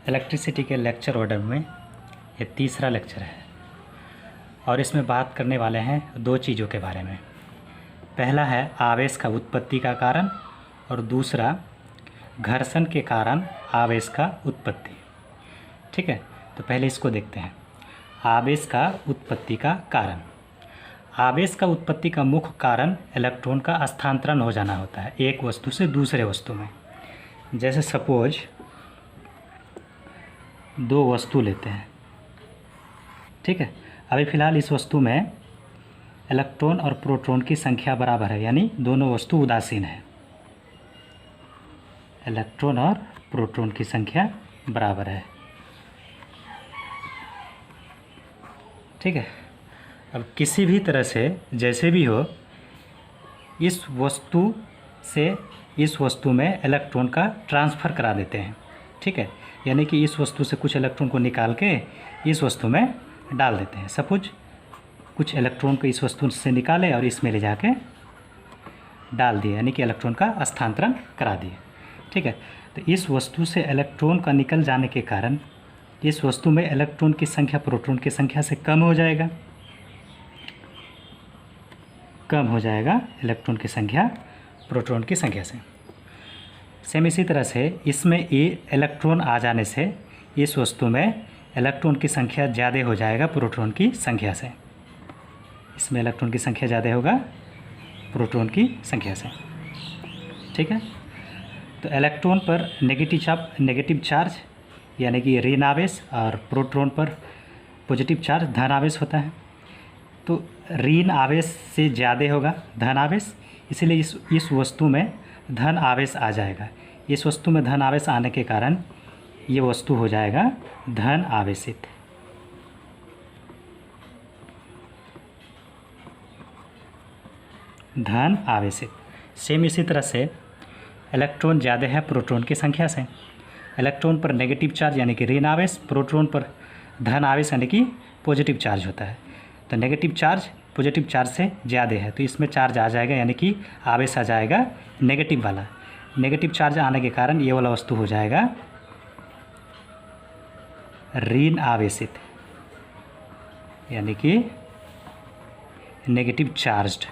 Electricity के lecture order में ये तीसरा लेक्चर है और इसमें बात करने वाले हैं दो चीज़ों के बारे में। पहला है आवेश का उत्पत्ति का कारण और दूसरा घर्षण के कारण आवेश का उत्पत्ति। ठीक है, तो पहले इसको देखते हैं। आवेश का उत्पत्ति का कारण। आवेश का उत्पत्ति का मुख्य कारण इलेक्ट्रॉन का स्थानांतरण हो जाना होता है एक वस्तु से दूसरे वस्तु में। जैसे सपोज दो वस्तु लेते हैं, ठीक है। अभी फ़िलहाल इस वस्तु में इलेक्ट्रॉन और प्रोटॉन की संख्या बराबर है, यानी दोनों वस्तु उदासीन है। इलेक्ट्रॉन और प्रोटॉन की संख्या बराबर है, ठीक है। अब किसी भी तरह से जैसे भी हो, इस वस्तु से इस वस्तु में इलेक्ट्रॉन का ट्रांसफ़र करा देते हैं, ठीक है। यानी कि इस वस्तु से कुछ इलेक्ट्रॉन को निकाल के इस वस्तु में डाल देते हैं। सपोज कुछ इलेक्ट्रॉन को इस वस्तु से निकाले और इसमें ले जाके डाल दिए, यानी कि इलेक्ट्रॉन का स्थानांतरण करा दिए, ठीक है। तो इस वस्तु से इलेक्ट्रॉन का निकल जाने के कारण इस वस्तु में इलेक्ट्रॉन की संख्या प्रोटॉन की संख्या से कम हो जाएगा, इलेक्ट्रॉन की संख्या प्रोटॉन की संख्या से। सेम इसी तरह से इसमें ये इलेक्ट्रॉन आ जाने से इस वस्तु में इलेक्ट्रॉन की संख्या ज़्यादा हो जाएगा प्रोटॉन की संख्या से। इसमें इलेक्ट्रॉन की संख्या ज़्यादा होगा प्रोटॉन की संख्या से, ठीक है। तो इलेक्ट्रॉन पर नेगेटिव चार्ज यानी कि ऋण आवेश और प्रोटॉन पर पॉजिटिव चार्ज धन आवेश होता है। तो ऋण आवेश से ज़्यादा होगा धन आवेश, इसलिए इस वस्तु में धन आवेश आ जाएगा। इस वस्तु में धन आवेश आने के कारण ये वस्तु हो जाएगा धन आवेशित। धन आवेशित। सेम इसी तरह से इलेक्ट्रॉन ज़्यादा है प्रोटॉन की संख्या से। इलेक्ट्रॉन पर नेगेटिव चार्ज यानी कि ऋण आवेश, प्रोटॉन पर धन आवेश यानी कि पॉजिटिव चार्ज होता है। तो नेगेटिव चार्ज पॉजिटिव चार्ज से ज़्यादा है, तो इसमें चार्ज आ जाएगा, यानी कि आवेश आ जाएगा नेगेटिव वाला। नेगेटिव चार्ज आने के कारण ये वाला वस्तु हो जाएगा ऋण आवेशित, यानी कि नेगेटिव चार्ज्ड।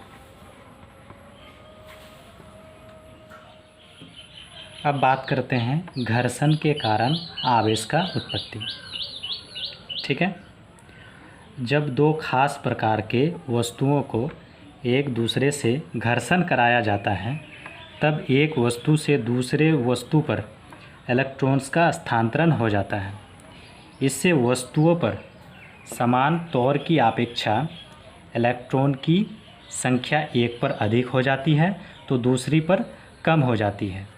अब बात करते हैं घर्षण के कारण आवेश का उत्पत्ति, ठीक है। जब दो खास प्रकार के वस्तुओं को एक दूसरे से घर्षण कराया जाता है, तब एक वस्तु से दूसरे वस्तु पर इलेक्ट्रॉन्स का स्थानांतरण हो जाता है। इससे वस्तुओं पर समान तौर की अपेक्षा इलेक्ट्रॉन की संख्या एक पर अधिक हो जाती है तो दूसरी पर कम हो जाती है।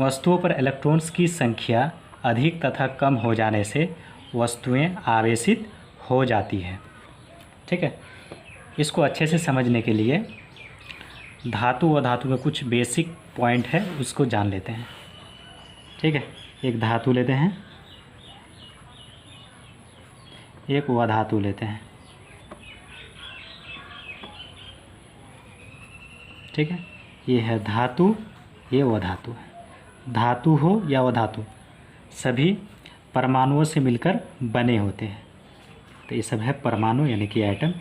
वस्तुओं पर इलेक्ट्रॉन्स की संख्या अधिक तथा कम हो जाने से वस्तुएं आवेशित हो जाती है, ठीक है। इसको अच्छे से समझने के लिए धातु व धातु में कुछ बेसिक पॉइंट है, उसको जान लेते हैं, ठीक है। एक धातु लेते हैं, एक व धातु लेते हैं, ठीक है। ये है धातु, ये व धातु है। धातु हो या व धातु सभी परमाणुओं से मिलकर बने होते हैं। तो ये सब है परमाणु यानी कि एटम।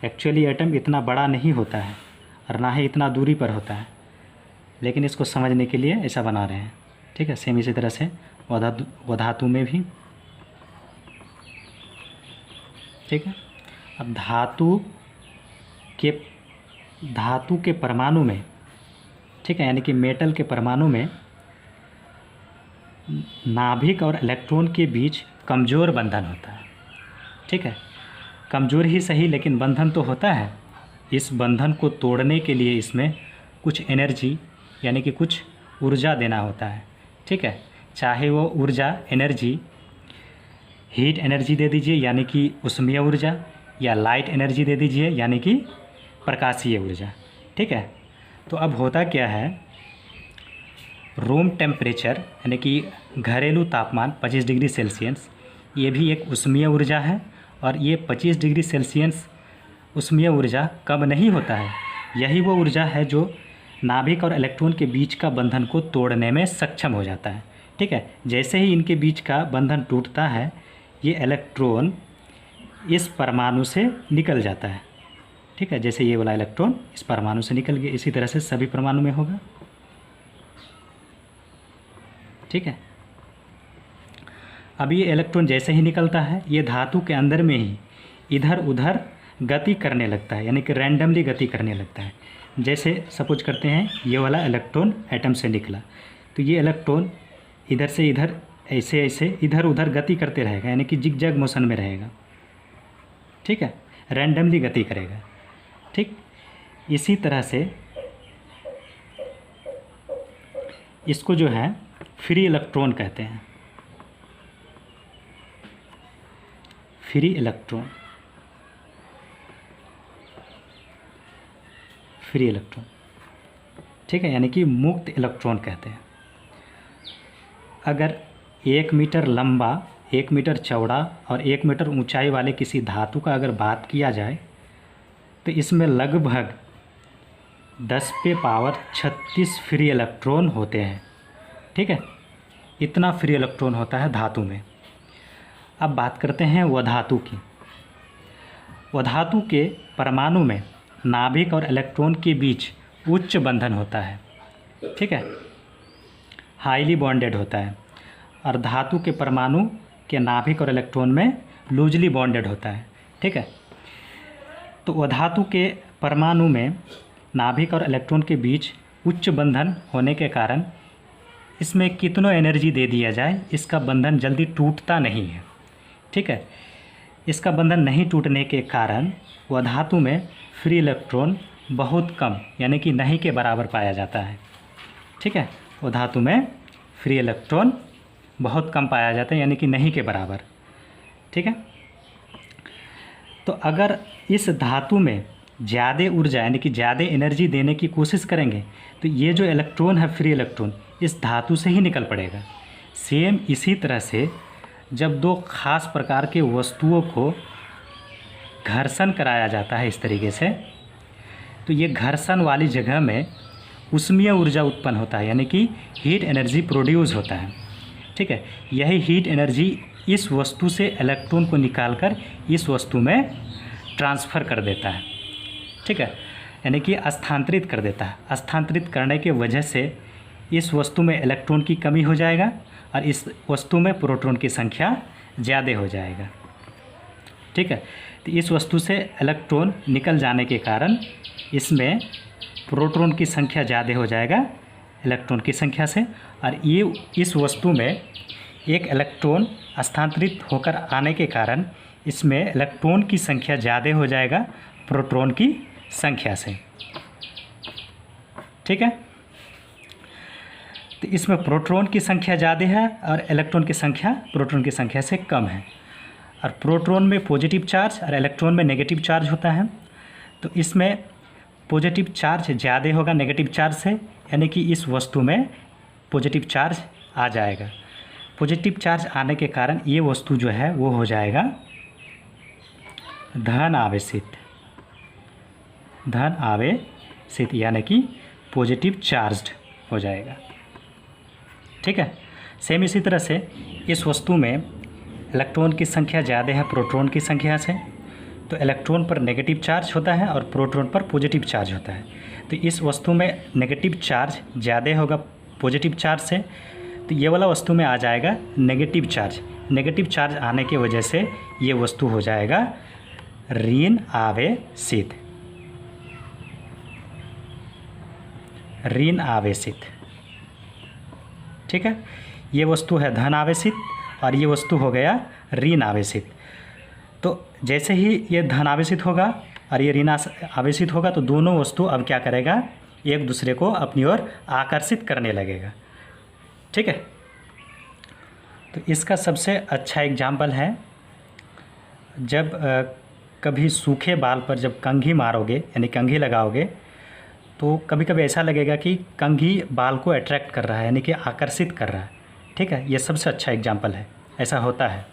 एक्चुअली एटम इतना बड़ा नहीं होता है और ना ही इतना दूरी पर होता है, लेकिन इसको समझने के लिए ऐसा बना रहे हैं, ठीक है। सेम इसी तरह से व धातु में भी, ठीक है। अब धातु के परमाणु में, ठीक है, यानी कि मेटल के परमाणु में नाभिक और इलेक्ट्रॉन के बीच कमज़ोर बंधन होता है, ठीक है। कमज़ोर ही सही, लेकिन बंधन तो होता है। इस बंधन को तोड़ने के लिए इसमें कुछ एनर्जी यानी कि कुछ ऊर्जा देना होता है, ठीक है। चाहे वो ऊर्जा एनर्जी हीट एनर्जी दे दीजिए यानी कि ऊष्मीय ऊर्जा, या लाइट एनर्जी दे दीजिए यानी कि प्रकाशीय ऊर्जा, ठीक है। तो अब होता क्या है, रूम टेम्परेचर यानी कि घरेलू तापमान 25 डिग्री सेल्सियस, ये भी एक ऊष्मीय ऊर्जा है और ये 25 डिग्री सेल्सियस ऊष्मीय ऊर्जा कम नहीं होता है। यही वो ऊर्जा है जो नाभिक और इलेक्ट्रॉन के बीच का बंधन को तोड़ने में सक्षम हो जाता है। ठीक है। जैसे ही इनके बीच का बंधन टूटता है, ये इलेक्ट्रॉन इस परमाणु से निकल जाता है। ठीक है, जैसे ये वाला इलेक्ट्रॉन इस परमाणु से निकल गया, इसी तरह से सभी परमाणु में होगा। ठीक है। अब ये इलेक्ट्रॉन जैसे ही निकलता है, ये धातु के अंदर में ही इधर उधर गति करने लगता है, यानी कि रैंडमली गति करने लगता है। जैसे सपोज करते हैं ये वाला इलेक्ट्रॉन एटम से निकला, तो ये इलेक्ट्रॉन इधर से इधर ऐसे ऐसे इधर उधर गति करते रहेगा, यानी कि जिगजैग मोशन में रहेगा। ठीक है, रैंडमली गति करेगा। ठीक, इसी तरह से इसको जो है फ्री इलेक्ट्रॉन कहते हैं। Free electron, free electron. ठीक है, यानी कि मुक्त इलेक्ट्रॉन कहते हैं। अगर 1 मीटर लंबा, 1 मीटर चौड़ा और 1 मीटर ऊंचाई वाले किसी धातु का अगर बात किया जाए, तो इसमें लगभग 10 पे पावर 36 फ्री इलेक्ट्रॉन होते हैं। ठीक है, इतना फ्री इलेक्ट्रॉन होता है धातु में। अब बात करते हैं वधातु की। वधातु के परमाणु में नाभिक और इलेक्ट्रॉन के बीच उच्च बंधन होता है। ठीक है, हाईली बॉन्डेड होता है। और धातु के परमाणु के नाभिक और इलेक्ट्रॉन में लूजली बॉन्डेड होता है। ठीक है, तो वधातु के परमाणु में नाभिक और इलेक्ट्रॉन के बीच उच्च बंधन होने के कारण इसमें कितनों एनर्जी दे दिया जाए, इसका बंधन जल्दी टूटता नहीं है। ठीक है, इसका बंधन नहीं टूटने के कारण वह धातु में फ्री इलेक्ट्रॉन बहुत कम, यानी कि नहीं के बराबर पाया जाता है। ठीक है, वह धातु में फ्री इलेक्ट्रॉन बहुत कम पाया जाता है, यानी कि नहीं के बराबर। ठीक है, तो अगर इस धातु में ज़्यादा ऊर्जा यानी कि ज़्यादा एनर्जी देने की कोशिश करेंगे, तो ये जो इलेक्ट्रॉन है फ्री इलेक्ट्रॉन इस धातु से ही निकल पड़ेगा। सेम इसी तरह से जब दो खास प्रकार के वस्तुओं को घर्षण कराया जाता है इस तरीके से, तो ये घर्षण वाली जगह में उष्मीय ऊर्जा उत्पन्न होता है, यानी कि हीट एनर्जी प्रोड्यूस होता है। ठीक है, यही हीट एनर्जी इस वस्तु से इलेक्ट्रॉन को निकालकर इस वस्तु में ट्रांसफ़र कर देता है। ठीक है, यानी कि स्थानांतरित कर देता है। स्थानांतरित करने के वजह से इस वस्तु में इलेक्ट्रॉन की कमी हो जाएगा और इस वस्तु में प्रोटॉन की संख्या ज़्यादा हो जाएगा। ठीक है, तो इस वस्तु से इलेक्ट्रॉन निकल जाने के कारण इसमें प्रोटॉन की संख्या ज़्यादा हो जाएगा इलेक्ट्रॉन की संख्या से, और ये इस वस्तु में एक इलेक्ट्रॉन स्थानांतरित होकर आने के कारण इसमें इलेक्ट्रॉन की संख्या ज़्यादा हो जाएगा प्रोटॉन की संख्या से। ठीक है, तो इसमें प्रोटॉन की संख्या ज़्यादा है और इलेक्ट्रॉन की संख्या प्रोटॉन की संख्या से कम है। और प्रोटॉन में पॉजिटिव चार्ज और इलेक्ट्रॉन में नेगेटिव चार्ज होता है, तो इसमें पॉजिटिव चार्ज ज़्यादा होगा नेगेटिव चार्ज से, यानी कि इस वस्तु में पॉजिटिव चार्ज आ जाएगा। पॉजिटिव चार्ज आने के कारण ये वस्तु जो है वो हो जाएगा धन आवेशित, धन आवेशित यानी कि पॉजिटिव चार्ज्ड हो जाएगा। ठीक है, सेम इसी तरह से इस वस्तु में इलेक्ट्रॉन की संख्या ज़्यादा है प्रोटॉन की संख्या से, तो इलेक्ट्रॉन पर नेगेटिव चार्ज होता है और प्रोटॉन पर पॉजिटिव चार्ज होता है। तो इस वस्तु में नेगेटिव चार्ज ज़्यादा होगा पॉजिटिव चार्ज से, तो ये वाला वस्तु में आ जाएगा नेगेटिव चार्ज। नेगेटिव चार्ज आने की वजह से ये वस्तु हो जाएगा ऋण आवेशित, ऋण आवेशित। ठीक है, ये वस्तु है धन आवेशित और ये वस्तु हो गया ऋण आवेशित। तो जैसे ही ये धन आवेशित होगा और ये ऋण आवेशित होगा, तो दोनों वस्तु अब क्या करेगा, एक दूसरे को अपनी ओर आकर्षित करने लगेगा। ठीक है, तो इसका सबसे अच्छा एग्जाम्पल है जब कभी सूखे बाल पर जब कंघी मारोगे यानी कंघी लगाओगे, तो कभी कभी ऐसा लगेगा कि कंघी बाल को अट्रैक्ट कर रहा है यानी कि आकर्षित कर रहा है। ठीक है, ये सबसे अच्छा एग्जाम्पल है, ऐसा होता है।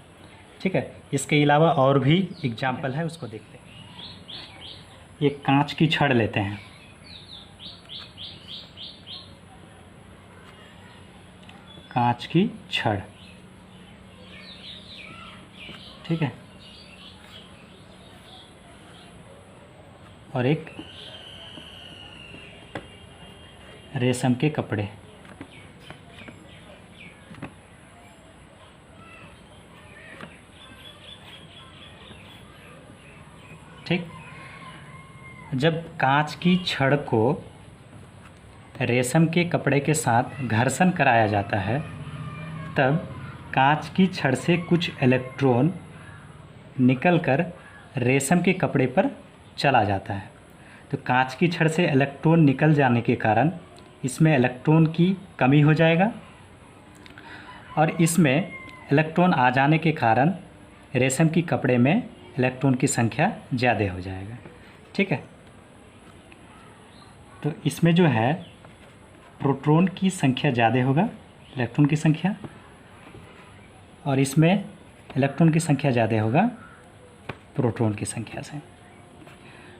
ठीक है, इसके अलावा और भी एग्जाम्पल है, उसको देखते हैं। एक कांच की छड़ लेते हैं, कांच की छड़, ठीक है, और एक रेशम के कपड़े, ठीक। जब कांच की छड़ को रेशम के कपड़े के साथ घर्षण कराया जाता है तब कांच की छड़ से कुछ इलेक्ट्रॉन निकलकर रेशम के कपड़े पर चला जाता है। तो कांच की छड़ से इलेक्ट्रॉन निकल जाने के कारण इसमें इलेक्ट्रॉन की कमी हो जाएगा और इसमें इलेक्ट्रॉन आ जाने के कारण रेशम की कपड़े में इलेक्ट्रॉन की संख्या ज़्यादा हो जाएगा, ठीक है। तो इसमें जो है प्रोटॉन की संख्या ज़्यादा होगा, इलेक्ट्रॉन की संख्या, और इसमें इलेक्ट्रॉन की संख्या ज़्यादा होगा प्रोटॉन की संख्या से।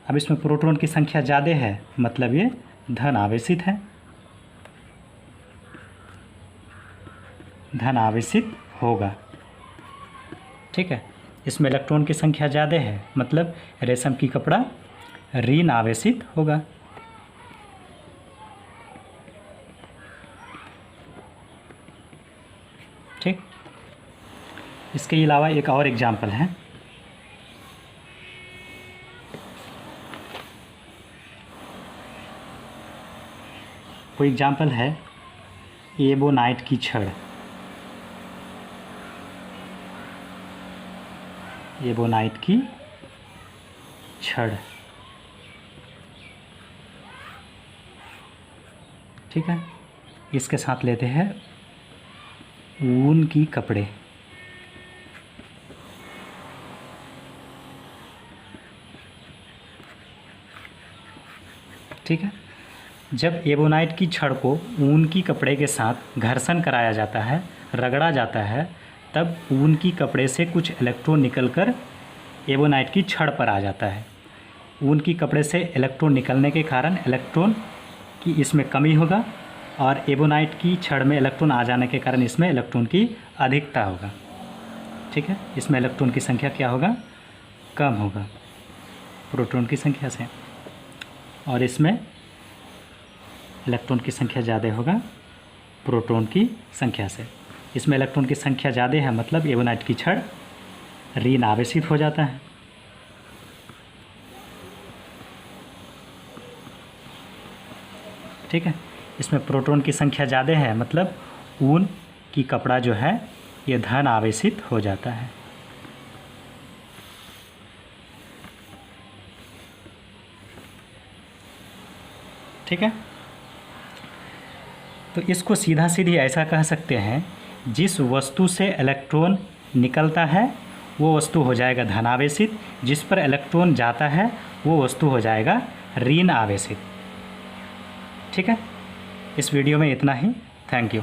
अब इसमें प्रोटॉन की संख्या ज़्यादा है मतलब ये धन आवेशित है, धन आवेशित होगा, ठीक है। इसमें इलेक्ट्रॉन की संख्या ज़्यादा है मतलब रेशम की कपड़ा ऋण आवेशित होगा, ठीक। इसके अलावा एक और एग्जाम्पल है, कोई एग्जाम्पल है एबोनाइट की छड़, एबोनाइट की छड़, ठीक है। इसके साथ लेते हैं ऊन की कपड़े, ठीक है। जब एबोनाइट की छड़ को ऊन की कपड़े के साथ घर्षण कराया जाता है, रगड़ा जाता है, तब ऊन की कपड़े से कुछ इलेक्ट्रॉन निकलकर एबोनाइट की छड़ पर आ जाता है। ऊन की कपड़े से इलेक्ट्रॉन निकलने के कारण इलेक्ट्रॉन की इसमें कमी होगा और एबोनाइट की छड़ में इलेक्ट्रॉन आ जाने के कारण इसमें इलेक्ट्रॉन की अधिकता होगा, ठीक है। इसमें इलेक्ट्रॉन की संख्या क्या होगा, कम होगा प्रोटॉन की संख्या से, और इसमें इलेक्ट्रॉन की संख्या ज़्यादा होगा प्रोटॉन की संख्या से। इसमें इलेक्ट्रॉन की संख्या ज़्यादा है मतलब एबोनाइट की छड़ ऋण आवेशित हो जाता है, ठीक है। इसमें प्रोटॉन की संख्या ज़्यादा है मतलब ऊन की कपड़ा जो है ये धन आवेशित हो जाता है, ठीक है। तो इसको सीधा सीधी ऐसा कह सकते हैं, जिस वस्तु से इलेक्ट्रॉन निकलता है वो वस्तु हो जाएगा धन आवेशित, जिस पर इलेक्ट्रॉन जाता है वो वस्तु हो जाएगा ऋण आवेशित, ठीक है। इस वीडियो में इतना ही, थैंक यू।